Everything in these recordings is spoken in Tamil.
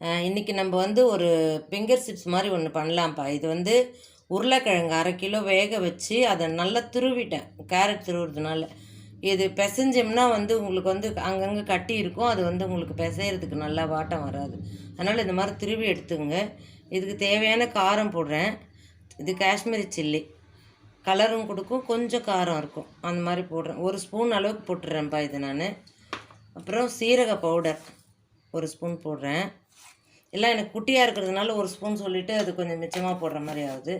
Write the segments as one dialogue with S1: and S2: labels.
S1: இன்றைக்கி நம்ம வந்து ஒரு ஃபிங்கர் சிப்ஸ் மாதிரி ஒன்று பண்ணலாம்ப்பா. இது வந்து உருளைக்கிழங்கு 1/2 கிலோ வேக வச்சு அதை நல்லா துருவிட்டேன். கேரட் துருவுறதுனால இது பிசைஞ்சோம்னா வந்து உங்களுக்கு வந்து அங்கங்கே கட்டி இருக்கும். அது வந்து உங்களுக்கு பிசைகிறதுக்கு நல்லா வாட்டம் வராது. அதனால் இந்த மாதிரி துருவி எடுத்துங்க. இதுக்கு தேவையான காரம் போடுறேன். இது காஷ்மீரி சில்லி, கலரும் கொடுக்கும், கொஞ்சம் காரம் இருக்கும். அந்த மாதிரி போடுறேன். 1 ஸ்பூன் அளவுக்கு போட்டுடுறேன்ப்பா இது நான். அப்புறம் சீரக பவுடர் 1 ஸ்பூன் போடுறேன். எல்லாம் எனக்கு குட்டியாக இருக்கிறதுனால 1 ஸ்பூன் சொல்லிவிட்டு அது கொஞ்சம் மிச்சமாக போடுற மாதிரி ஆகுது.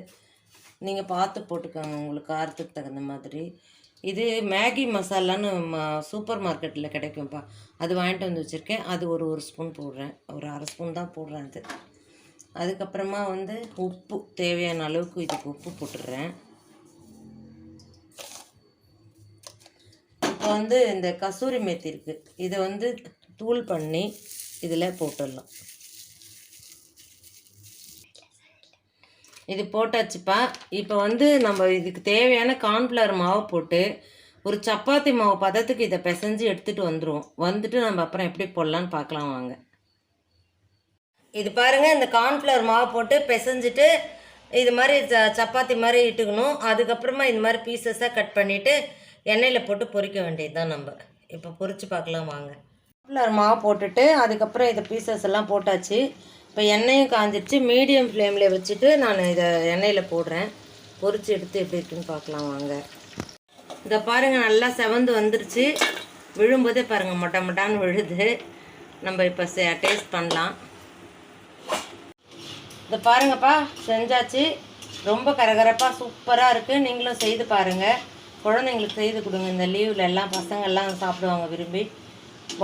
S1: நீங்கள் பார்த்து போட்டுக்கோங்க உங்களுக்கு காரத்துக்கு தகுந்த மாதிரி. இது மேகி மசாலான்னு சூப்பர் மார்க்கெட்டில் கிடைக்கும்ப்பா. அது வாங்கிட்டு வந்து வச்சுருக்கேன். அது ஒரு ஸ்பூன் போடுறேன். ஒரு 1/2 ஸ்பூன் தான் போடுறேன் அது. அதுக்கப்புறமா வந்து உப்பு தேவையான அளவுக்கு இதுக்கு உப்பு போட்டுடுறேன். இப்போ வந்து இந்த கசூரி மேத்தி இருக்குது, இதை வந்து தூள் பண்ணி இதில் போட்டுடலாம். இது போட்டாச்சுப்பா. இப்போ வந்து நம்ம இதுக்கு தேவையான கார்ன்ஃப்ளவர் மாவு போட்டு ஒரு சப்பாத்தி மாவு பதத்துக்கு இதை பிசைஞ்சு எடுத்துகிட்டு வந்துடுவோம். வந்துட்டு நம்ம அப்புறம் எப்படி போடலான்னு பார்க்கலாம் வாங்க. இது பாருங்கள், இந்த கார்ன்ஃப்ளவர் மாவு போட்டு பிசைஞ்சிட்டு இது மாதிரி சப்பாத்தி மாதிரி இட்டுக்கணும். அதுக்கப்புறமா இது மாதிரி பீசஸாக கட் பண்ணிவிட்டு எண்ணெயில் போட்டு பொரிக்க வேண்டியது தான். நம்ம இப்போ பொரித்து பார்க்கலாம் வாங்க. கார்ன்ஃப்ளவர் மாவு போட்டுட்டு அதுக்கப்புறம் இதை பீசஸ் எல்லாம் போட்டாச்சு. இப்போ எண்ணெயும் காஞ்சிடுச்சு. மீடியம் ஃப்ளேமில் வச்சுட்டு நான் இதை எண்ணெயில் போடுறேன். பொரித்து எடுத்து எப்படி இருக்குன்னு பார்க்கலாம் வாங்க. இதை பாருங்கள், நல்லா செவந்து வந்துடுச்சு. விழும்போதே பாருங்கள் மொட்டை மொட்டான்னு விழுது. நம்ம இப்போ டேஸ்ட் பண்ணலாம். இதை பாருங்கப்பா, செஞ்சாச்சு. ரொம்ப கரகரப்பாக சூப்பராக இருக்குது. நீங்களும் செய்து பாருங்கள். குழந்தைங்களுக்கு செய்து கொடுங்க. இந்த லீவில் எல்லாம் பசங்கள்லாம் சாப்பிடுவாங்க விரும்பி.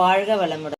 S1: வாழ்க வளமுடன்.